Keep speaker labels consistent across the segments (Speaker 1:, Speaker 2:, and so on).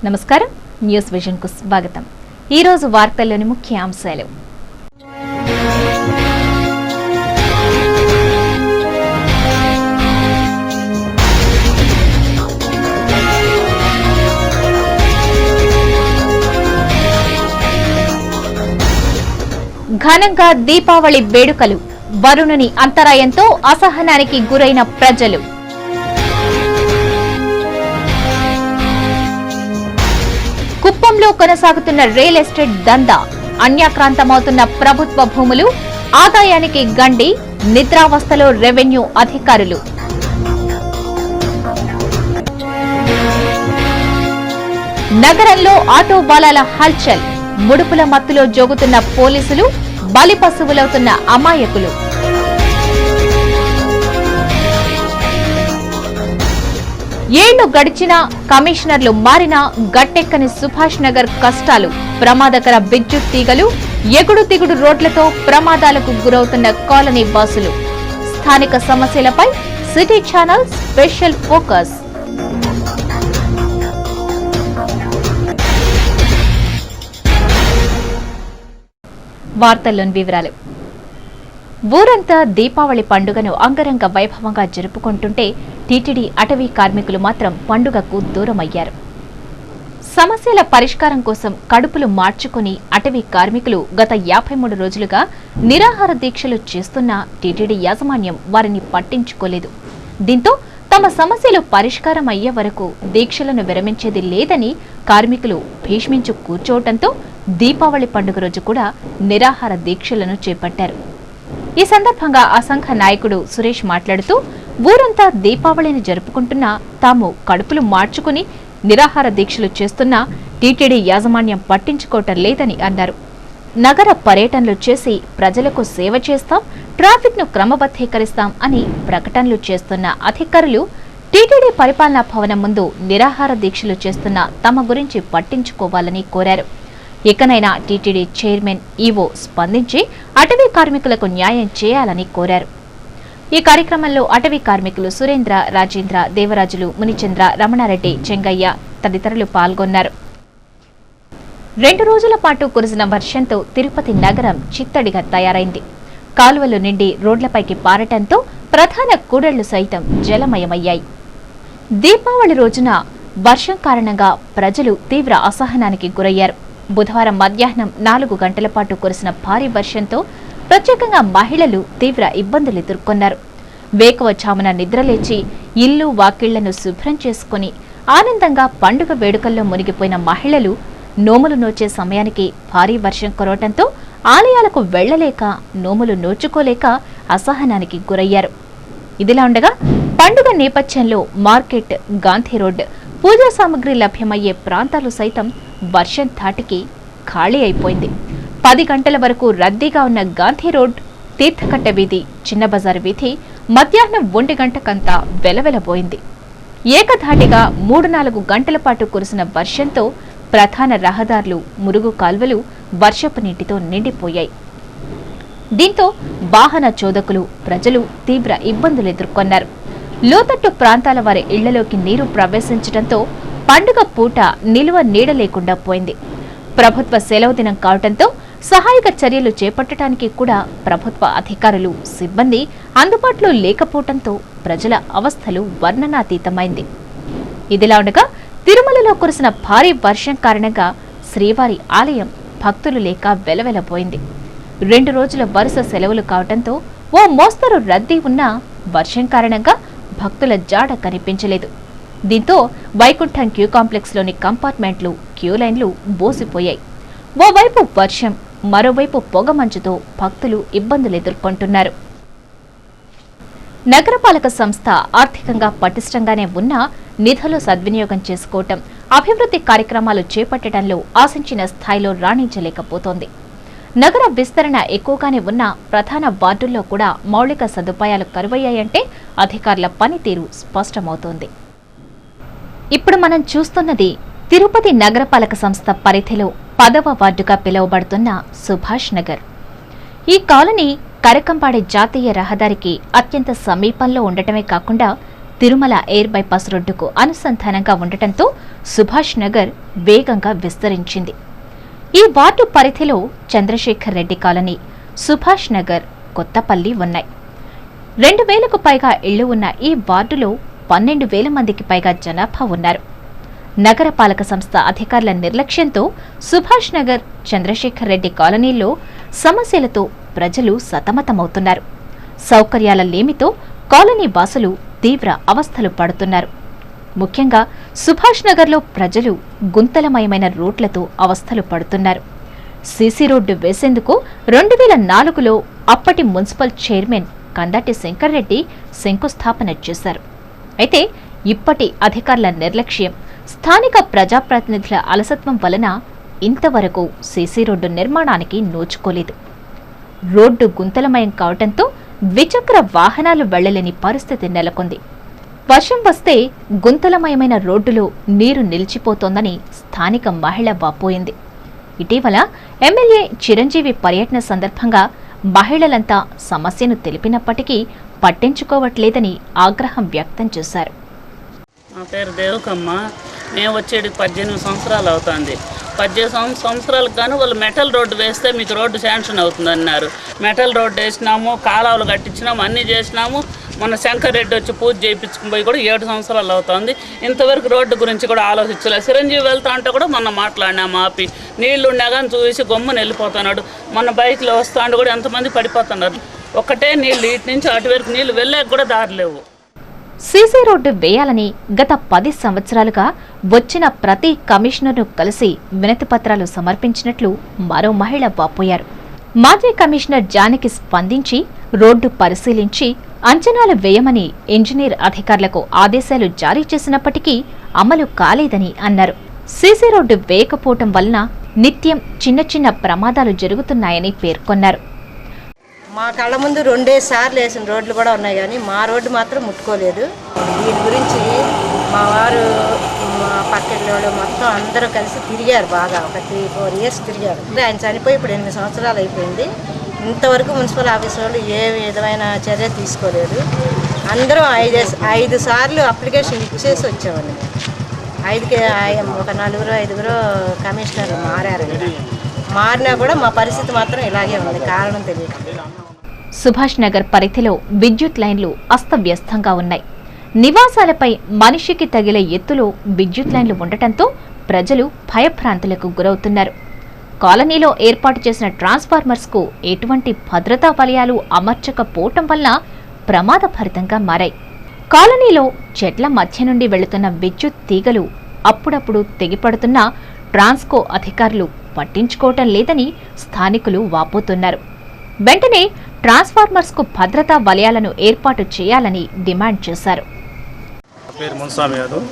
Speaker 1: నమస్కారం news vision కు స్వాగతం। ఈ రోజు వార్తల్లోని ముఖ్య అంశాలు। ఘనంగా దీపావళి వేడుకలు, వరుణుని అంతరాయంతో అసహనానికి గురైన ప్రజలు। కుప్పంలో కొనసాగుతున్న రియల్ ఎస్టేట్ దందా, అన్యాక్రాంతమవుతున్న ప్రభుత్వ భూములు, ఆదాయానికి గండి, నిద్రావస్థలో రెవెన్యూ అధికారులు। నగరంలో ఆటో బాలాల హల్చల్, ముడుపుల మత్తులో జోగుతున్న పోలీసులు, బలి పశువులవుతున్న అమాయకులు। ఏళ్లు గడిచినా కమిషనర్లు మారినా గట్టెక్కని సుభాష్ నగర్ కష్టాలు, ప్రమాదకర విద్యుత్ తీగలు, ఎగుడు దిగుడు రోడ్లతో ప్రమాదాలకు గురవుతున్న కాలనీ వాసులు। స్థానిక సమస్యలపై సిటీ ఛానల్ స్పెషల్ ఫోకస్। వార్తల్లోని వివరాలు। ఊరంతా దీపావళి పండుగను అంగరంగ వైభవంగా జరుపుకుంటుంటే టీటీడీ అటవీ కార్మికులు మాత్రం పండుగకు దూరమయ్యారు। సమస్యల పరిష్కారం కోసం కడుపులు మార్చుకుని అటవీ కార్మికులు గత 53 రోజులుగా నిరాహార దీక్షలు చేస్తున్న టీటీడీ యాజమాన్యం వారిని పట్టించుకోలేదు। దీంతో తమ సమస్యలు పరిష్కారం అయ్యే వరకు దీక్షలను విరమించేది లేదని కార్మికులు భీష్మించు కూర్చోవడంతో దీపావళి పండుగ రోజు కూడా నిరాహార దీక్షలను చేపట్టారు। ఈ సందర్భంగా ఆ సంఘ నాయకుడు సురేష్ మాట్లాడుతూ, ఊరంతా దీపావళిని జరుపుకుంటున్నా తాము కడుపులు మార్చుకుని నిరాహార దీక్షలు చేస్తున్నా టీటీడీ యాజమాన్యం పట్టించుకోవటం లేదని అన్నారు। నగర పర్యటనలు చేసి ప్రజలకు సేవ చేస్తాం, ట్రాఫిక్ ను క్రమబద్ధీకరిస్తాం అని ప్రకటనలు చేస్తున్న అధికారులు టీటీడీ పరిపాలనా భవనం ముందు నిరాహార దీక్షలు చేస్తున్న తమ గురించి పట్టించుకోవాలని కోరారు। ఇకనైనా టీటీడీ చైర్మన్ ఈవో స్పందించి అటవీ కార్మికులకు న్యాయం చేయాలని కోరారు। ఈ కార్యక్రమంలో అటవీ కార్మికులు సురేంద్ర, రాజేంద్ర, దేవరాజులు, మునిచంద్ర, రమణారెడ్డి, చెంగయ్య తదితరులు పాల్గొన్నారు। 2 రోజుల పాటు కురిసిన వర్షంతో తిరుపతి నగరం చిత్తడిగా తయారైంది। కాలువలు నిండి రోడ్లపైకి పారటంతో ప్రధాన కూడళ్లు సైతం జలమయమయ్యాయి। దీపావళి రోజున వర్షం కారణంగా ప్రజలు తీవ్ర అసహనానికి గురయ్యారు। బుధవారం మధ్యాహ్నం 4 గంటల పాటు కురిసిన భారీ వర్షంతో ప్రత్యేకంగా మహిళలు తీవ్ర ఇబ్బందులు ఎదుర్కొన్నారు। వేకువజామున నిద్రలేచి ఇల్లు వాకిళ్లను శుభ్రం చేసుకుని ఆనందంగా పండుగ వేడుకల్లో మునిగిపోయిన మహిళలు నోములు నోచే సమయానికి భారీ వర్షం కురవటంతో ఆలయాలకు వెళ్లలేక, నోములు నోచుకోలేక అసహనానికి గురయ్యారు। ఇదిలా ఉండగా పండుగ నేపథ్యంలో మార్కెట్, గాంధీ రోడ్, పూజా సామగ్రి లభ్యమయ్యే ప్రాంతాలు సైతం వర్షం ధాటికి ఖాళీ అయిపోయింది। 10 గంటల వరకు రద్దీగా ఉన్న గాంధీ రోడ్, తీర్థకట్ట వీధి, చిన్న బజారు వీధి మధ్యాహ్నం 1 గంటకంతా వెలవెలబోయింది। ఏకధాటిగా 3-4 గంటల పాటు కురిసిన వర్షంతో ప్రధాన రహదారులు, మురుగు కాల్వలు వర్షపు నీటితో నిండిపోయాయి। దీంతో వాహన చోదకులు, ప్రజలు తీవ్ర ఇబ్బందులు ఎదుర్కొన్నారు। లోతట్టు ప్రాంతాల వారి ఇళ్లలోకి నీరు ప్రవేశించడంతో పండుగ పూట నిలువ నీడ లేకుండా పోయింది। ప్రభుత్వ సెలవు దినం కావడంతో సహాయక చర్యలు చేపట్టడానికి కూడా ప్రభుత్వ అధికారులు, సిబ్బంది అందుబాటులో లేకపోవడంతో ప్రజల అవస్థలు వర్ణనాతీతమైంది। ఇదిలా ఉండగా తిరుమలలో కురిసిన భారీ వర్షం కారణంగా శ్రీవారి ఆలయం భక్తులు లేక వెలవెలపోయింది। 2 రోజుల వరుస సెలవులు కావడంతో ఓ మోస్తరు రద్దీ ఉన్నా వర్షం కారణంగా భక్తుల జాడ కనిపించలేదు। దీంతో వైకుంఠం క్యూ కాంప్లెక్స్ లోని కంపార్ట్మెంట్లు, క్యూ లైన్లు బోసిపోయాయి। ఓవైపు వర్షం, మరోవైపు పొగమంచుతో భక్తులు ఇబ్బందులు ఎదుర్కొంటున్నారు। నగరపాలక సంస్థ ఆర్థికంగా పటిష్టంగానే ఉన్నా నిధులు సద్వినియోగం చేసుకోవటం, అభివృద్ధి కార్యక్రమాలు చేపట్టడంలో ఆశించిన స్థాయిలో రాణించలేకపోతోంది। నగర విస్తరణ ఎక్కువగానే ఉన్న ప్రధాన వార్డుల్లో కూడా మౌలిక సదుపాయాలు కరువయ్యాయంటే అధికారుల పనితీరు స్పష్టమవుతోంది। ఇప్పుడు మనం చూస్తున్నది తిరుపతి నగరపాలక సంస్థ పరిధిలో 10వ వార్డుగా పిలువబడుతున్న సుభాష్ నగర్। ఈ కాలనీ కరకంపాడి జాతీయ రహదారికి అత్యంత సమీపంలో ఉండటమే కాకుండా తిరుమల ఎయిర్ బైపాస్ రోడ్డుకు అనుసంధానంగా ఉండటంతో సుభాష్ నగర్ వేగంగా విస్తరించింది. ఈ వార్డు పరిధిలో చంద్రశేఖర్ రెడ్డి కాలనీ, సుభాష్ నగర్, కొత్తపల్లి ఉన్నాయి. 2000కు పైగా ఇళ్లు ఉన్న ఈ వార్డులో 12,000 మందికి పైగా జనాభా ఉన్నారు. నగరపాలక సంస్థ అధికారుల నిర్లక్ష్యంతో సుభాష్ నగర్, చంద్రశేఖర్ రెడ్డి కాలనీల్లో సమస్యలతో ప్రజలు సతమతమవుతున్నారు. సౌకర్యాల లేమితో కాలనీ వాసులు తీవ్ర అవస్థలు పడుతున్నారు. ముఖ్యంగా సుభాష్ నగర్లో ప్రజలు గుంతలమయమైన రోడ్లతో అవస్థలు పడుతున్నారు. సీసీ రోడ్డు వేసేందుకు 2004లో అప్పటి మున్సిపల్ చైర్మన్ కందాటి శంకర్రెడ్డి శంకుస్థాపన చేశారు. అయితే ఇప్పటి అధికారుల నిర్లక్ష్యం, స్థానిక ప్రజాప్రతినిధుల అలసత్వం వలన ఇంతవరకు సీసీ రోడ్డు నిర్మాణానికి నోచుకోలేదు. రోడ్డు గుంతలమయం కావడంతో ద్విచక్ర వాహనాలు వెళ్లలేని పరిస్థితి నెలకొంది. వర్షం వస్తే గుంతలమయమైన రోడ్డులో నీరు నిలిచిపోతోందని స్థానిక మహిళ వాపోయింది. ఇటీవల ఎమ్మెల్యే చిరంజీవి పర్యటన సందర్భంగా మహిళలంతా సమస్యను తెలిపినప్పటికీ పట్టించుకోవట్లేదని ఆగ్రహం వ్యక్తం చేశారు.
Speaker 2: నా పేరు దేవకమ్మ. మేము వచ్చేది 18 సంవత్సరాలు అవుతుంది. 18 సంవత్సరాలకు గాను వాళ్ళు మెటల్ రోడ్డు వేస్తే మీకు రోడ్డు శాంక్షన్ అవుతుంది అన్నారు. మెటల్ రోడ్డు వేసినాము, కాలువలు కట్టించినాము, అన్నీ చేసినాము. మన శంకర్ రెడ్డి వచ్చి పూజ చేయించుకుని పోయి కూడా 7 సంవత్సరాలు అవుతుంది. ఇంతవరకు రోడ్డు గురించి కూడా ఆలోచించలేదు. చిరంజీవి వెళ్తా అంటే కూడా మొన్న మాట్లాడినాము ఆపి, నీళ్లు ఉన్నా కానీ చూసి గమ్మున వెళ్ళిపోతున్నాడు. మన బైక్లో వస్తా అంటే కూడా ఎంతమంది పడిపోతున్నారు. ఒక్కటే నీళ్ళు, ఇటు నుంచి అటు వరకు నీళ్లు వెళ్ళాక కూడా దారి లేవు.
Speaker 1: సీసీ రోడ్డు వేయాలని గత 10 సంవత్సరాలుగా వచ్చిన ప్రతి కమిషనర్ను కలిసి వినతిపత్రాలు సమర్పించినట్లు మరో మహిళ వాపోయారు. మాజీ కమిషనర్ జానకి స్పందించి రోడ్డు పరిశీలించి అంచనాలు వేయమని ఇంజనీర్ అధికారులకు ఆదేశాలు జారీ చేసినప్పటికీ అమలు కాలేదని అన్నారు. సీసీ రోడ్డు వేయకపోవటం వలన నిత్యం చిన్న చిన్న ప్రమాదాలు జరుగుతున్నాయని పేర్కొన్నారు.
Speaker 3: మా కళ్ళ ముందు 2 సార్లు వేసిన రోడ్లు కూడా ఉన్నాయి, కానీ మా రోడ్డు మాత్రం ముట్టుకోలేదు. దీని గురించి మా వారు, మా పక్కిళ్ళు మొత్తం అందరూ కలిసి తిరిగారు. బాగా ఒక 3-4 ఇయర్స్ తిరిగారు. ఆయన చనిపోయి ఇప్పుడు 8 సంవత్సరాలు అయిపోయింది. ఇంతవరకు మున్సిపల్ ఆఫీస్ వాళ్ళు ఏ విధమైన చర్య తీసుకోలేదు. అందరూ 5 సార్లు అప్లికేషన్ ఇచ్చేసి వచ్చామండి. 5కి ఒక 4-5 కమిషనర్ మారారండి. మారినా కూడా మా పరిస్థితి మాత్రం ఇలాగే ఉంది, కారణం తెలియదు.
Speaker 1: సుభాష్ నగర్ పరిధిలో విద్యుత్ లైన్లు అస్తవ్యస్తంగా ఉన్నాయి. నివాసాలపై మనిషికి తగిలే ఎత్తులో విద్యుత్ లైన్లు ఉండటంతో ప్రజలు భయభ్రాంతులకు గురవుతున్నారు. కాలనీలో ఏర్పాటు చేసిన ట్రాన్స్ఫార్మర్స్కు ఎటువంటి భద్రతా వలయాలు అమర్చకపోవటం వల్ల ప్రమాదభరితంగా మారాయి. కాలనీలో చెట్ల మధ్య నుండి వెళుతున్న విద్యుత్ తీగలు అప్పుడప్పుడు తెగిపడుతున్నా ట్రాన్స్కో అధికారులు పట్టించుకోవటం లేదని స్థానికులు వాపోతున్నారు. వెంటనే ట్రాన్స్ఫార్మర్స్కు భద్రతా వలయాలను ఏర్పాటు చేయాలని డిమాండ్ చేశారు.
Speaker 4: పేరు మున్స్వామి యాదవ్.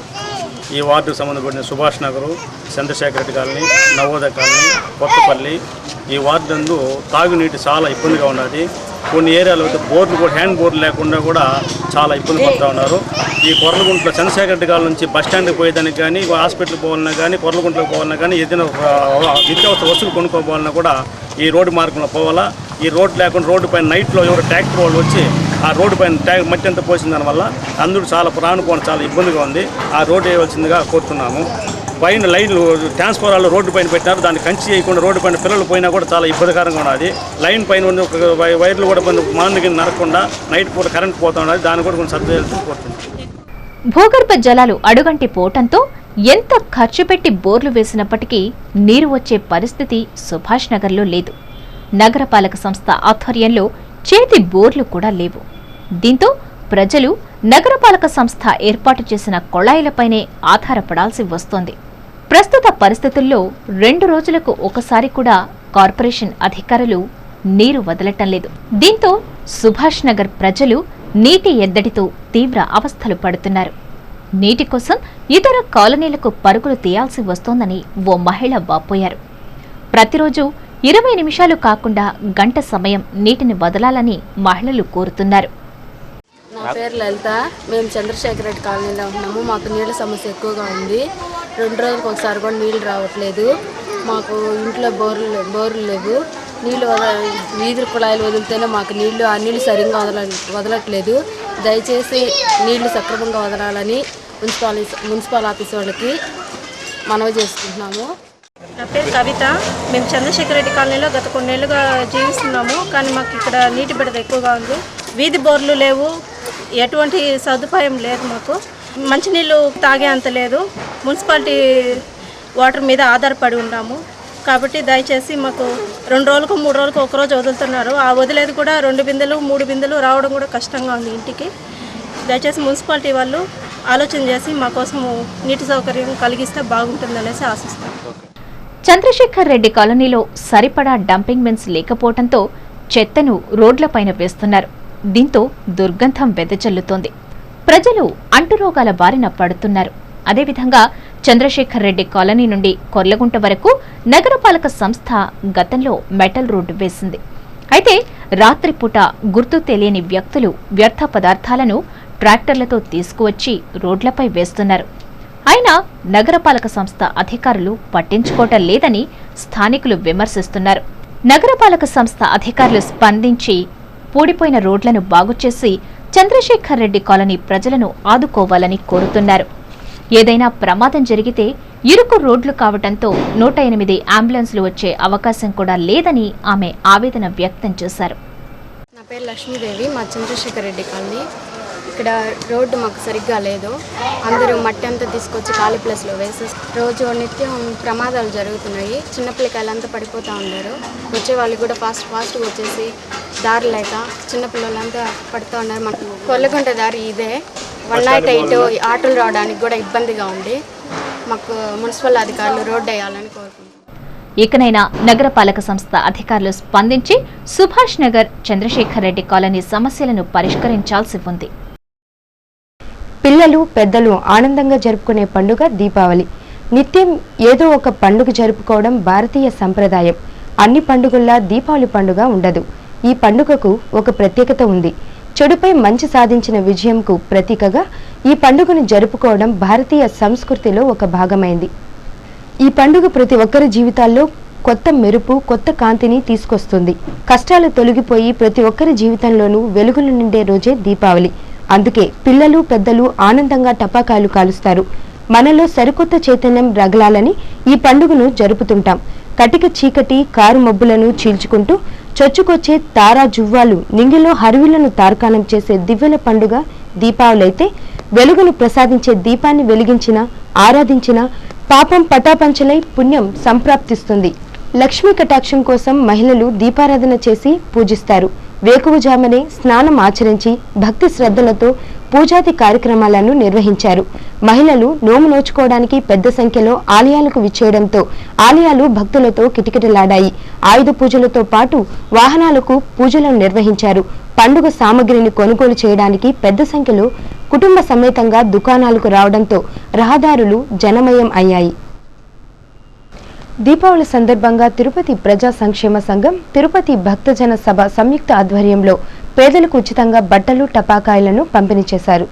Speaker 4: ఈ వార్డుకు సంబంధపడిన సుభాష్ నగరు, చంద్రశేఖర్ రెడ్డి కాలనీ, నవోదయ కాలనీ, కొత్తపల్లి ఈ వార్డు నందు తాగునీటి చాలా ఇబ్బందిగా ఉన్నది. కొన్ని ఏరియాలో అయితే బోర్లు కూడా, హ్యాండ్ బోర్లు లేకుండా కూడా చాలా ఇబ్బంది పడుతూ ఉన్నారు. ఈ కొర్లగుంటలో చంద్రశేఖర్ రెడ్డి కాలనీ నుంచి బస్టాండ్కి పోయేదానికి కానీ, హాస్పిటల్కి పోవాలన్నా కానీ, కొర్లగుంటలకు పోవాలన్నా కానీ, ఏదైనా నిత్యావసర వస్తువులు కొనుక్కోవాలన్నా కూడా ఈ రోడ్డు మార్గంలో పోవాలా. ఈ రోడ్డు లేకుండా రోడ్డు పైన నైట్లో ఎవరు ట్రాక్టర్ వాళ్ళు వచ్చి ఆ రోడ్డు పైన మట్టి అంతా పోసిన దానివల్ల అందరూ చాలా ప్రాణుకోవడం చాలా ఇబ్బందిగా ఉంది. ఆ రోడ్డు వేయవలసిందిగా కోరుతున్నాము. పైన లైన్లు ట్రాన్స్ఫార్మర్లు రోడ్డు పైన పెట్టినారు, దాన్ని కంచి చేయకుండా రోడ్డు పైన పిల్లలు పోయినా కూడా చాలా ఇబ్బందికరంగా ఉన్నది. లైన్ పైన ఉన్న ఒక వైర్లు కూడా మార్నింగ్ నరకుండా నైట్ పూట కరెంట్ పోతా ఉన్నది. దాన్ని కూడా కొంచెం సర్దుచేయాల్సి కోరుతున్నాం.
Speaker 1: భూగర్భ జలాలు అడుగంటి పోవటంతో ఎంత ఖర్చు పెట్టి బోర్లు వేసినప్పటికీ నీరు వచ్చే పరిస్థితి సుభాష్ నగర్లో లేదు. నగరపాలక సంస్థ ఆధ్వర్యంలో చేతి బోర్లు కూడా లేవు. దీంతో ప్రజలు నగరపాలక సంస్థ ఏర్పాటు చేసిన కొళాయిలపైనే ఆధారపడాల్సి వస్తోంది. ప్రస్తుత పరిస్థితుల్లో 2 రోజులకు ఒకసారి కూడా కార్పొరేషన్ అధికారులు నీరు వదలటం లేదు. దీంతో సుభాష్ నగర్ ప్రజలు నీటి ఎద్దడితో తీవ్ర అవస్థలు పడుతున్నారు. నీటి కోసం ఇతర కాలనీలకు పరుగులు తీయాల్సి వస్తోందని ఓ మహిళ వాపోయారు. ప్రతిరోజు 20 నిమిషాలు కాకుండా గంట సమయం నీటిని వదలాలని మహిళలు కోరుతున్నారు.
Speaker 5: నా పేరు లలిత. మేము చంద్రశేఖర్ రెడ్డి కాలనీలో ఉంటున్నాము. మాకు నీళ్ళ సమస్య ఎక్కువగా ఉంది. 2 రోజులకు ఒకసారి కూడా నీళ్ళు రావట్లేదు. మాకు ఇంట్లో బోర్లు లేవు. నీళ్ళు వీధి కుళాయిలు వదిలితేనే మాకు నీళ్లు, ఆ నీళ్ళు సరిగ్గా వదలట్లేదు. దయచేసి నీళ్లు సక్రమంగా వదలాలని మున్సిపల్ ఆఫీస్ వాళ్ళకి మనవి చేసుకుంటున్నాము.
Speaker 6: నా పేరు కవిత. మేము చంద్రశేఖర్ రెడ్డి కాలనీలో గత కొన్నేళ్లుగా జీవిస్తున్నాము. కానీ మాకు ఇక్కడ నీటి బిడత ఎక్కువగా ఉంది. వీధి బోర్లు లేవు, ఎటువంటి సదుపాయం లేదు. మాకు మంచినీళ్ళు తాగే అంత లేదు. మున్సిపాలిటీ వాటర్ మీద ఆధారపడి ఉన్నాము. కాబట్టి దయచేసి మాకు 2 రోజులకు 3 రోజులకు ఒకరోజు వదులుతున్నారు. ఆ వదిలేది కూడా 2 బిందెలు 3 బిందెలు రావడం కూడా కష్టంగా ఉంది ఇంటికి. దయచేసి మున్సిపాలిటీ వాళ్ళు ఆలోచన చేసి మా కోసం నీటి సౌకర్యం కలిగిస్తే బాగుంటుందనేసి ఆశిస్తాం.
Speaker 1: చంద్రశేఖర్ రెడ్డి కాలనీలో సరిపడా డంపింగ్ బిన్స్ లేకపోవడంతో చెత్తను రోడ్లపైన వేస్తున్నారు. దీంతో దుర్గంధం వెదజల్లుతోంది. ప్రజలు అంటురోగాల బారిన పడుతున్నారు. అదేవిధంగా చంద్రశేఖర్ రెడ్డి కాలనీ నుండి కొర్లగుంట వరకు నగరపాలక సంస్థ గతంలో మెటల్ రోడ్డు వేసింది. అయితే రాత్రిపూట గుర్తు తెలియని వ్యక్తులు వ్యర్థ పదార్థాలను ట్రాక్టర్లతో తీసుకువచ్చి రోడ్లపై వేస్తున్నారు. అయినా నగరపాలక సంస్థ అధికారులు పట్టించుకోవటం లేదని స్థానికులు విమర్శిస్తున్నారు. నగరపాలక సంస్థ అధికారులు స్పందించి పూడిపోయిన రోడ్లను బాగుచేసి చంద్రశేఖర్ రెడ్డి కాలనీ ప్రజలను ఆదుకోవాలని కోరుతున్నారు. ఏదైనా ప్రమాదం జరిగితే ఇరుకు రోడ్లు కావడంతో 108 అంబులెన్స్లు వచ్చే అవకాశం కూడా లేదని ఆమె ఆవేదన వ్యక్తం చేశారు.
Speaker 5: నా పేరు లక్ష్మీదేవి. మా చంద్రశేఖర్ రెడ్డి కాలనీ. ఇక్కడ రోడ్డు మాకు సరిగ్గా లేదు. అందరూ మట్టి అంతా తీసుకొచ్చి ఖాళీ ప్లేస్లో వేసేసి రోజు నిత్యం ప్రమాదాలు జరుగుతున్నాయి. చిన్నపిల్లకాయలంతా పడిపోతూ ఉన్నారు. వచ్చే వాళ్ళు కూడా ఫాస్ట్గా వచ్చేసి దారి లేక చిన్నపిల్లలంతా పడుతూ ఉన్నారు. మనకు కొల్లగుంట దారి ఇదే. 108 ఆటోలు రావడానికి కూడా ఇబ్బందిగా ఉంది. మాకు మున్సిపల్ అధికారులు రోడ్డు వేయాలని కోరుకుంటున్నాం.
Speaker 1: ఇకనైనా నగరపాలక సంస్థ అధికారులు స్పందించి సుభాష్ నగర్ చంద్రశేఖర్ రెడ్డి కాలనీ సమస్యలను పరిష్కరించాల్సి ఉంది.
Speaker 7: పిల్లలు పెద్దలు ఆనందంగా జరుపుకునే పండుగ దీపావళి. నిత్యం ఏదో ఒక పండుగ జరుపుకోవడం భారతీయ సంప్రదాయం. అన్ని పండుగల్లా దీపావళి పండుగ ఉండదు. ఈ పండుగకు ఒక ప్రత్యేకత ఉంది. చెడుపై మంచి సాధించిన విజయంకు ప్రతీకగా ఈ పండుగను జరుపుకోవడం భారతీయ సంస్కృతిలో ఒక భాగమైంది. ఈ పండుగ ప్రతి ఒక్కరి జీవితాల్లో కొత్త మెరుపు, కొత్త కాంతిని తీసుకొస్తుంది. కష్టాలు తొలగిపోయి ప్రతి ఒక్కరి జీవితంలోనూ వెలుగులు నిండే రోజే దీపావళి. అందుకే పిల్లలు పెద్దలు ఆనందంగా టపాకాయలు కాలుస్తారు. మనలో సరికొత్త చైతన్యం రగలాలని ఈ పండుగను జరుపుతుంటాం. కటిక చీకటి కారు మబ్బులను చీల్చుకుంటూ చొచ్చుకొచ్చే తారా జువ్వాలు నింగిలో హరివిలను తార్కాణం చేసే దివ్యల పండుగ దీపావళి అయితే వెలుగును ప్రసాదించే దీపాన్ని వెలిగించిన ఆరాధించిన పాపం పటాపంచలై పుణ్యం సంప్రాప్తిస్తుంది. లక్ష్మీ కటాక్షం కోసం మహిళలు దీపారాధన చేసి పూజిస్తారు. వేకువజామునే స్నానం ఆచరించి భక్తి శ్రద్ధలతో పూజాది కార్యక్రమాలను నిర్వహించారు. మహిళలు నోము నోచుకోవడానికి పెద్ద సంఖ్యలో ఆలయాలకు విచ్చేయడంతో ఆలయాలు భక్తులతో కిటకిటలాడాయి. ఆయుధ పూజలతో పాటు వాహనాలకు పూజలను నిర్వహించారు. పండుగ సామగ్రిని కొనుగోలు చేయడానికి పెద్ద సంఖ్యలో కుటుంబ సమేతంగా దుకాణాలకు రావడంతో రహదారులు జనమయం అయ్యాయి. దీపావళి సందర్భంగా తిరుపతి ప్రజా సంక్షేమ సంఘం, తిరుపతి భక్తజన సభ సంయుక్త ఆధ్వర్యంలో పేదలకు ఉచితంగా బట్టలు, టపాకాయలను పంపిణీ చేశారు.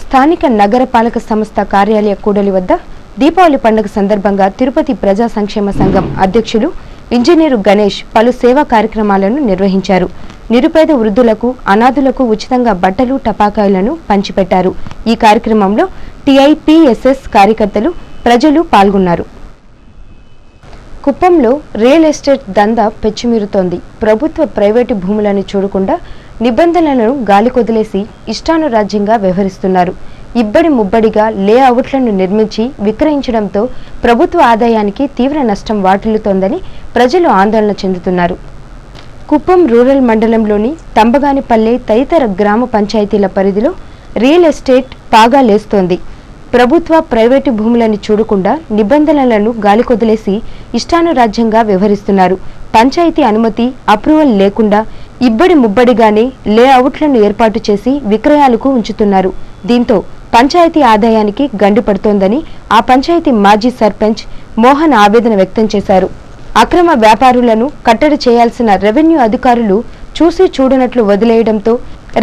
Speaker 7: స్థానిక నగర పాలక సంస్థ కార్యాలయ కూడలి వద్ద దీపావళి పండుగ సందర్భంగా తిరుపతి ప్రజా సంక్షేమ సంఘం అధ్యక్షులు ఇంజనీరు గణేష్ పలు సేవా కార్యక్రమాలను నిర్వహించారు. నిరుపేద వృద్ధులకు, అనాథులకు ఉచితంగా బట్టలు, టపాకాయలను పంచిపెట్టారు. ఈ కార్యక్రమంలో టీఐపీఎస్ఎస్ కార్యకర్తలు, ప్రజలు పాల్గొన్నారు. కుప్పంలో రియల్ ఎస్టేట్ దందా పెచ్చుమీరుతోంది. ప్రభుత్వ ప్రైవేటు భూములను చూడకుండా నిబంధనలను గాలికొదిలేసి ఇష్టానురాజ్యంగా వ్యవహరిస్తున్నారు. ఇబ్బడి ముబ్బడిగా లేఅవుట్లను నిర్మించి విక్రయించడంతో ప్రభుత్వ ఆదాయానికి తీవ్ర నష్టం వాటిల్లుతోందని ప్రజలు ఆందోళన చెందుతున్నారు. కుప్పం రూరల్ మండలంలోని తంబగానిపల్లె తదితర గ్రామ పంచాయతీల పరిధిలో రియల్ ఎస్టేట్ పాగా లేస్తోంది. ప్రభుత్వ ప్రైవేటు భూములను చూడకుండా నిబంధనలను గాలికొదిలేసి ఇష్టానురాజ్యంగా వ్యవహరిస్తున్నారు. పంచాయతీ అనుమతి, అప్రూవల్ లేకుండా ఇబ్బడి ముబ్బడిగానే లేఅవుట్లను ఏర్పాటు చేసి విక్రయాలకు ఉంచుతున్నారు. దీంతో పంచాయతీ ఆదాయానికి గండి పడుతోందని ఆ పంచాయతీ మాజీ సర్పంచ్ మోహన్ ఆవేదన వ్యక్తం చేశారు. అక్రమ వ్యాపారులను కట్టడి చేయాల్సిన రెవెన్యూ అధికారులు చూసి చూడనట్లు వదిలేయడంతో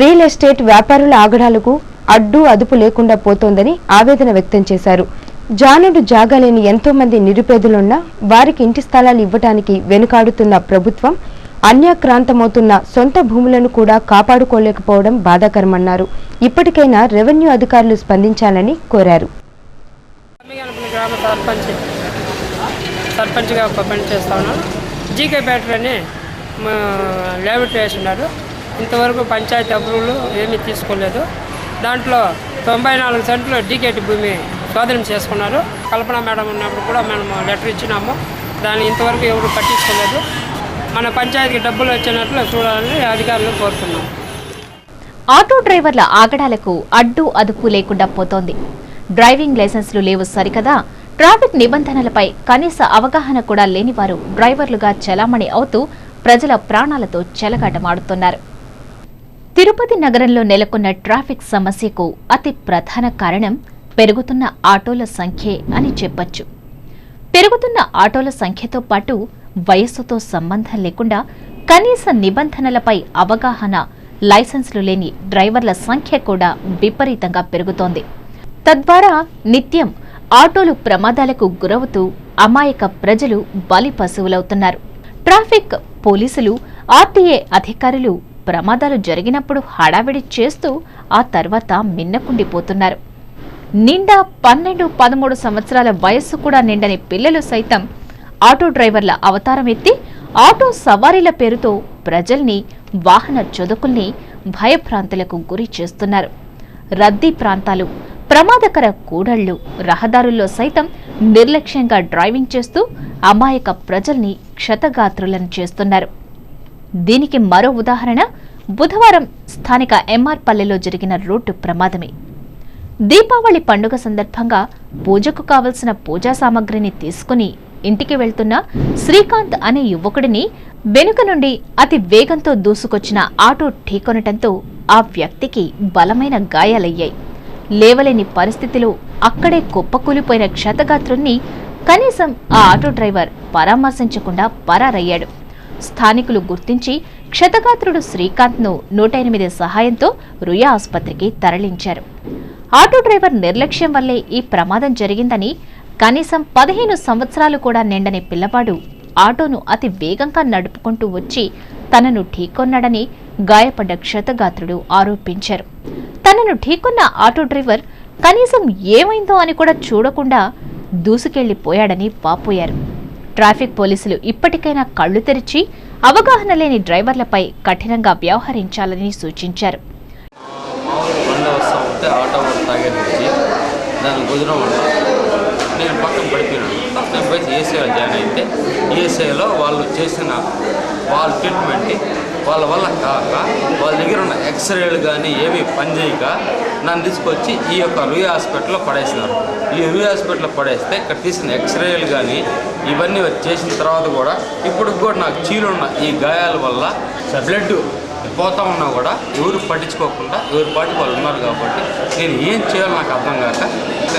Speaker 7: రియల్ ఎస్టేట్ వ్యాపారుల ఆగడాలకు అడ్డు అదుపు లేకుండా పోతోందని ఆవేదన వ్యక్తం చేశారు. జానుడు జాగాలేని ఎంతో మంది నిరుపేదలున్నా వారికి ఇంటి స్థలాలు ఇవ్వటానికి వెనుకాడుతున్న ప్రభుత్వం అన్యాక్రాంతమవుతున్న సొంత భూములను కూడా కాపాడుకోలేకపోవడం బాధాకరమన్నారు. ఇప్పటికైనా రెవెన్యూ అధికారులు స్పందించాలని కోరారు.
Speaker 8: గ్రామ సర్పంచ్గా పనిచేస్తాను. జీకే బ్యాటరీ అని లేఅవుట్ వేస్తున్నారు. ఇంతవరకు పంచాయతీ అప్రూవల్ ఏమీ తీసుకోలేదు. దాంట్లో 94 సెంట్లు డీకేటీ భూమి స్వాధీనం చేసుకున్నారు. కల్పన మేడం ఉన్నప్పుడు కూడా మేము లెటర్ ఇచ్చినాము. దాన్ని ఇంతవరకు ఎవరు పట్టించుకోలేదు. మన పంచాయతీకి డబ్బులు వచ్చినట్లు చూడాలని అధికారులు కోరుతున్నాం.
Speaker 1: ఆటో డ్రైవర్ల ఆగడాలకు అడ్డు అదుపు లేకుండా పోతోంది. డ్రైవింగ్ లైసెన్సులు లేవు సరికదా, ట్రాఫిక్ నిబంధనలపై కనీస అవగాహన కూడా లేని వారు డ్రైవర్లుగా చలామణి అవుతూ ప్రజల ప్రాణాలతో చెలగాటమాడుతున్నారు. తిరుపతి నగరంలో నెలకొన్న ట్రాఫిక్ సమస్యకు అతి ప్రధాన కారణం పెరుగుతున్న ఆటోల సంఖ్యే అని చెప్పొచ్చు. పెరుగుతున్న ఆటోల సంఖ్యతో పాటు వయస్సుతో సంబంధం లేకుండా కనీస నిబంధనలపై అవగాహన, లైసెన్సులు లేని డ్రైవర్ల సంఖ్య కూడా విపరీతంగా పెరుగుతోంది. తద్వారా నిత్యం ఆటోలు ప్రమాదాలకు గురవుతూ అమాయక ప్రజలు బలి పశువులవుతున్నారు. ట్రాఫిక్ పోలీసులు, ఆర్టీఏ అధికారులు ప్రమాదాలు జరిగినప్పుడు హడావిడి చేస్తూ ఆ తర్వాత మిన్నకుండిపోతున్నారు. నిండా 12-13 సంవత్సరాల వయస్సు కూడా నిండని పిల్లలు సైతం ఆటో డ్రైవర్ల అవతారం ఎత్తి ఆటో సవారీల పేరుతో ప్రజల్ని, వాహన చోదకుల్ని భయభ్రాంతులకు గురి చేస్తున్నారు. రద్దీ ప్రాంతాలు, ప్రమాదకర కూడళ్లు, రహదారుల్లో సైతం నిర్లక్ష్యంగా డ్రైవింగ్ చేస్తూ అమాయక ప్రజల్ని క్షతగాత్రులను చేస్తున్నారు. దీనికి మరో ఉదాహరణ బుధవారం స్థానిక ఎంఆర్ పల్లెలో జరిగిన రోడ్డు ప్రమాదమే. దీపావళి పండుగ సందర్భంగా పూజకు కావలసిన పూజా సామగ్రిని తీసుకుని ఇంటికి వెళ్తున్న శ్రీకాంత్ అనే యువకుడిని వెనుక నుండి అతి వేగంతో దూసుకొచ్చిన ఆటో ఢీకొనటంతో ఆ వ్యక్తికి బలమైన గాయాలయ్యాయి. లేవలేని పరిస్థితిలో అక్కడే కుప్పకూలిపోయిన క్షతగాత్రుణ్ణి కనీసం ఆ ఆటో డ్రైవర్ పరామర్శించకుండా పరారయ్యాడు. స్థానికులు గుర్తించి క్షతగాత్రుడు శ్రీకాంత్ను 108 సహాయంతో రుయా ఆసుపత్రికి తరలించారు. ఆటో డ్రైవర్ నిర్లక్ష్యం వల్లే ఈ ప్రమాదం జరిగిందని, కనీసం 15 సంవత్సరాలు కూడా నిండని పిల్లవాడు ఆటోను అతి వేగంగా నడుపుకుంటూ వచ్చి తనను ఢీకొన్నాడని గాయపడ్డ క్షతగాత్రుడు ఆరోపించారు. తనను ఢీకొన్న ఆటో డ్రైవర్ కనీసం ఏమైందో అని కూడా చూడకుండా దూసుకెళ్లిపోయాడని వాపోయారు. ట్రాఫిక్ పోలీసులు ఇప్పటికైనా కళ్లు తెరిచి అవగాహన లేని డ్రైవర్లపై కఠినంగా వ్యవహరించాలని సూచించారు.
Speaker 9: నేను పక్కన పడిపోయినాను. పక్కన పోయి ఏసీలో జాయిన్ అయితే ఏసీలో వాళ్ళు చేసిన వాళ్ళ ట్రీట్మెంట్ వాళ్ళ వల్ల కాక వాళ్ళ దగ్గర ఉన్న ఎక్స్రేలు కానీ ఏమీ పనిచేయక నన్ను తీసుకొచ్చి ఈ యొక్క రుయా హాస్పిటల్లో పడేసినారు. ఈ రుయా హాస్పిటల్లో పడేస్తే ఇక్కడ తీసిన ఎక్స్రేలు కానీ ఇవన్నీ చేసిన తర్వాత కూడా ఇప్పుడు కూడా నాకు చీలున్న ఈ గాయాల వల్ల బ్లడ్ పోతా ఉన్నా కూడా ఎవరు పట్టించుకోకుండా ఎవరు పాటి వాళ్ళు ఉన్నారు. కాబట్టి నేను ఏం చేయాలో నాకు అర్థం కాక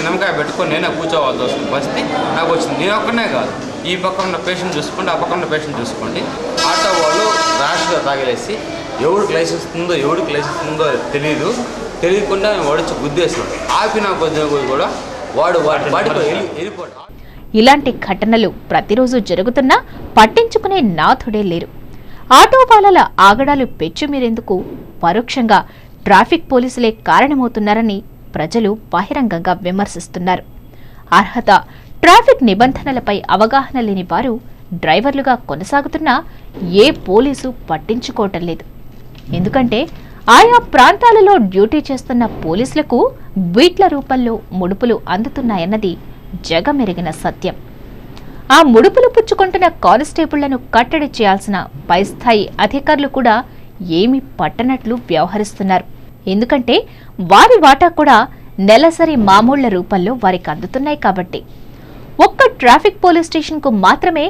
Speaker 9: నిమ్మకాయ పెట్టుకొని నేనే కూర్చోవాల్సి వస్తుంది పరిస్థితి నాకు వచ్చింది. నేను ఒక్కనే కాదు, ఈ పక్క ఉన్న పేషెంట్ చూసుకోండి, ఆ పక్క ఉన్న పేషెంట్ చూసుకోండి. ఆటో వాళ్ళు ర్యాష్గా తాగలేసి ఎవరికి లైసెన్స్ ఉందో ఎవరికి లైసెన్స్ ఉందో తెలియకుండా వాడిచ్చి గుద్దేసినాడు. ఆపినా కొద్దిగా కూడా వాడు వాడికి వెళ్ళిపోయాడు.
Speaker 1: ఇలాంటి ఘటనలు ప్రతిరోజు జరుగుతున్నా పట్టించుకునే నాథుడే లేరు. ఆటో వాలాల ఆగడాలు పెచ్చుమీరేందుకు పరోక్షంగా ట్రాఫిక్ పోలీసులే కారణమవుతున్నారని ప్రజలు బహిరంగంగా విమర్శిస్తున్నారు. అర్హత, ట్రాఫిక్ నిబంధనలపై అవగాహన లేని వారు డ్రైవర్లుగా కొనసాగుతున్నా ఏ పోలీసు పట్టించుకోవటం లేదు. ఎందుకంటే ఆయా ప్రాంతాలలో డ్యూటీ చేస్తున్న పోలీసులకు బీట్ల రూపంలో ముడుపులు అందుతున్నాయన్నది జగమెరిగిన సత్యం. ఆ ముడుపులు పుచ్చుకుంటున్న కానిస్టేబుళ్లను కట్టడి చేయాల్సిన పైస్థాయి అధికారులు కూడా ఏమీ పట్టనట్లు వ్యవహరిస్తున్నారు. ఎందుకంటే వారి వాటా కూడా నెలసరి మామూళ్ల రూపంలో వారికి అందుతున్నాయి కాబట్టి. ఒక్క ట్రాఫిక్ పోలీస్ స్టేషన్కు మాత్రమే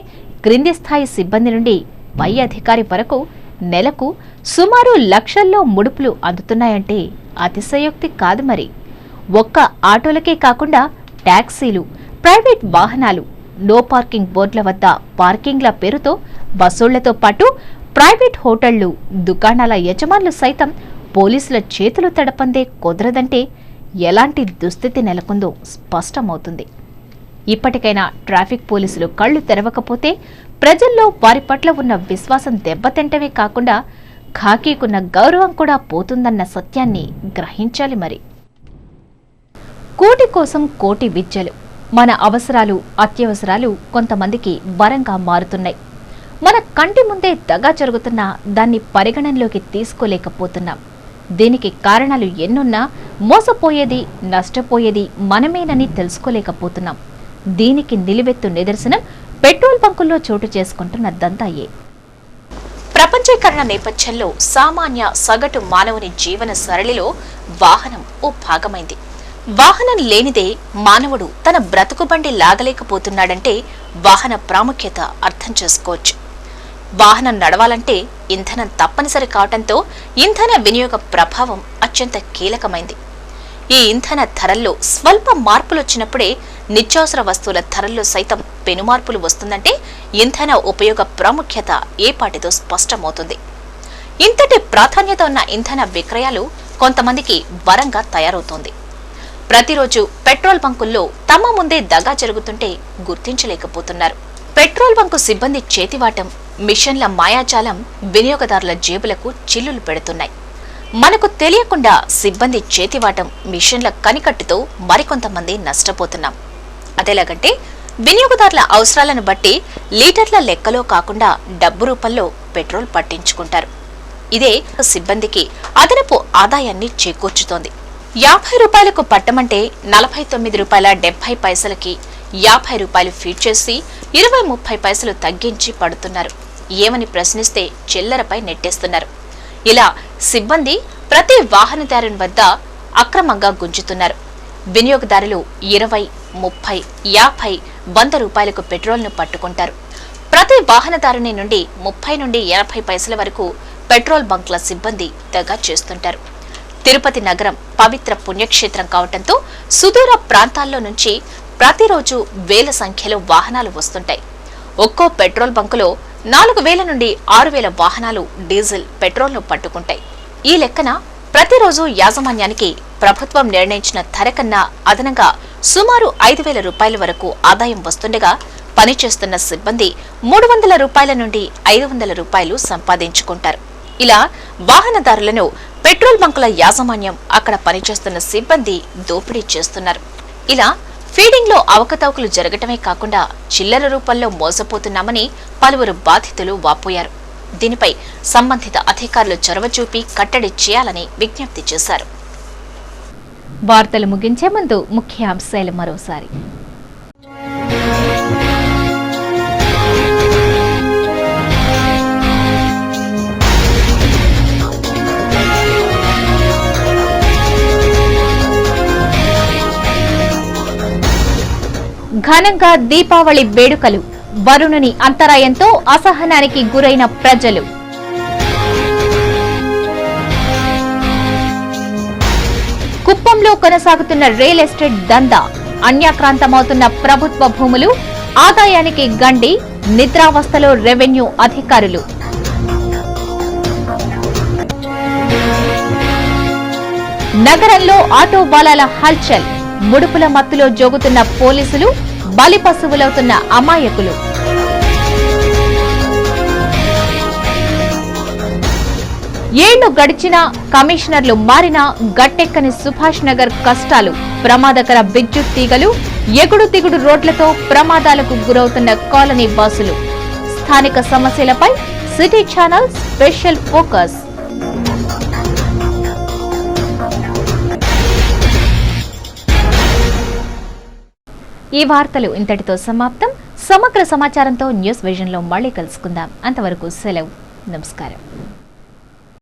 Speaker 1: క్రింది స్థాయి సిబ్బంది నుండి పై అధికారి వరకు నెలకు సుమారు లక్షల్లో ముడుపులు అందుతున్నాయంటే అతిశయోక్తి కాదు. మరి ఒక్క ఆటోలకే కాకుండా టాక్సీలు, ప్రైవేట్ వాహనాలు, నో పార్కింగ్ బోర్డుల వద్ద పార్కింగ్ల పేరుతో బస్సుళ్లతో పాటు ప్రైవేట్ హోటళ్లు, దుకాణాల యజమానులు సైతం పోలీసుల చేతులు తడపందే కుదరదంటే ఎలాంటి దుస్థితి నెలకొందో స్పష్టమవుతుంది. ఇప్పటికైనా ట్రాఫిక్ పోలీసులు కళ్లు తెరవకపోతే ప్రజల్లో వారి పట్ల ఉన్న విశ్వాసం దెబ్బతింటమే కాకుండా ఖాకీకున్న గౌరవం కూడా పోతుందన్న సత్యాన్ని గ్రహించాలి. మరి కోటి కోసం కోటి విద్యలు, మన అవసరాలు అత్యవసరాలు కొంతమందికి వరంగా మారుతున్నాయి. మన కంటి ముందే దగా జరుగుతున్నా దాన్ని పరిగణనలోకి తీసుకోలేకపోతున్నాం. దీనికి కారణాలు ఎన్నున్నా మోసపోయేది నష్టపోయేది మనమేనని తెలుసుకోలేకపోతున్నాం. దీనికి నిలువెత్తు నిదర్శనం పెట్రోల్ బంకుల్లో చోటు చేసుకుంటున్న దంతాయే. ప్రపంచీకరణ నేపథ్యంలో సామాన్య సగటు మానవుని జీవన సరళిలో వాహనం ఓ భాగమైంది. వాహనం లేనిదే మానవుడు తన బ్రతుకుబండి లాగలేకపోతున్నాడంటే వాహన ప్రాముఖ్యత అర్థం చేసుకోవచ్చు. వాహనం నడవాలంటే ఇంధనం తప్పనిసరి కావడంతో ఇంధన వినియోగ ప్రభావం అత్యంత కీలకమైంది. ఈ ఇంధన ధరల్లో స్వల్ప మార్పులొచ్చినప్పుడే నిత్యావసర వస్తువుల ధరల్లో సైతం పెనుమార్పులు వస్తుందంటే ఇంధన ఉపయోగ ప్రాముఖ్యత ఏపాటితో స్పష్టమవుతుంది. ఇంతటి ప్రాధాన్యత ఉన్న ఇంధన విక్రయాలు కొంతమందికి వరంగా తయారవుతోంది. ప్రతిరోజు పెట్రోల్ బంకుల్లో తమ ముందే దగా జరుగుతుంటే గుర్తించలేకపోతున్నారు. పెట్రోల్ బంకు సిబ్బంది చేతివాటం, మిషన్ల మాయాజాలం వినియోగదారుల జేబులకు చిల్లులు పెడుతున్నాయి. మనకు తెలియకుండా సిబ్బంది చేతివాటం, మిషన్ల కనికట్టుతో మరికొంతమంది నష్టపోతున్నాం. అదేలాగంటే వినియోగదారుల అవసరాలను బట్టి లీటర్ల లెక్కలో కాకుండా డబ్బు రూపంలో పెట్రోల్ పట్టించుకుంటారు. ఇదే సిబ్బందికి అదనపు ఆదాయాన్ని చేకూర్చుతోంది. 50 రూపాయలకు పట్టమంటే 49 రూపాయల 70 పైసలకి 50 రూపాయలు ఫీడ్ చేసి 20-30 పైసలు తగ్గించి పడుతున్నారు. ఏమని ప్రశ్నిస్తే చిల్లరపై నెట్టేస్తున్నారు. ఇలా సిబ్బంది ప్రతి వాహనదారుని వద్ద అక్రమంగా గుంజుతున్నారు. వినియోగదారులు 20, 30, 50, 100 రూపాయలకు పెట్రోల్ను పట్టుకుంటారు. ప్రతి వాహనదారుని నుండి 30 నుండి 80 పైసల వరకు పెట్రోల్ బంక్ల సిబ్బంది దగా చేస్తుంటారు. తిరుపతి నగరం పవిత్ర పుణ్యక్షేత్రం కావడంతో సుదూర ప్రాంతాల్లో నుంచి ప్రతిరోజు వేల సంఖ్యలో వాహనాలు వస్తుంటాయి. ఒక్కో పెట్రోల్ బంకులో 4,000 నుండి 6,000 వాహనాలు డీజిల్, పెట్రోల్ను పట్టుకుంటాయి. ఈ లెక్కన ప్రతిరోజు యాజమాన్యానికి ప్రభుత్వం నిర్ణయించిన ధర కన్నా అదనంగా సుమారు 5,000 రూపాయల వరకు ఆదాయం వస్తుండగా పనిచేస్తున్న సిబ్బంది 300 రూపాయల నుండి 500 రూపాయలు సంపాదించుకుంటారు. ఇలా వాహనదారులను పెట్రోల్ బంకుల యాజమాన్యం, అక్కడ పనిచేస్తున్న సిబ్బంది దోపిడీ చేస్తున్నారు. ఇలా ఫీడింగ్ లో అవకతవకలు జరగటమే కాకుండా చిల్లర రూపంలో మోసపోతున్నామని పలువురు బాధితులు వాపోయారు. దీనిపై సంబంధిత అధికారులు చొరవ చూపి కట్టడి చేయాలని విజ్ఞప్తి చేశారు. వార్తలు ముగించే ముందు ముఖ్యాంశాలు మరోసారి. ఘనంగా దీపావళి వేడుకలు, వరుణుని అంతరాయంతో అసహనానికి గురైన ప్రజలు. కుప్పంలో కొనసాగుతున్న రియల్ ఎస్టేట్ దందా, అన్యాక్రాంతమవుతున్న ప్రభుత్వ భూములు, ఆదాయానికి గండి, నిద్రావస్థలో రెవెన్యూ అధికారులు. నగరంలో ఆటో బాలాల హల్చల్, ముడుపుల మత్తులో జోగుతున్న పోలీసులు, బలి పశువులవుతున్న అమాయకులు. ఏళ్లు గడిచినా కమిషనర్లు మారినా గట్టెక్కని సుభాష్ నగర్ కష్టాలు, ప్రమాదకర విద్యుత్ తీగలు, ఎగుడు దిగుడు రోడ్లతో ప్రమాదాలకు గురవుతున్న కాలనీ వాసులు. స్థానిక సమస్యలపై సిటీ ఛానల్ స్పెషల్ ఫోకస్. ఈ వార్తలు ఇంతటితో సమాప్తం. సమగ్ర సమాచారంతో న్యూస్ విజన్ లో మళ్ళీ కలుసుకుందాం. అంతవరకు సెలవు. నమస్కారం.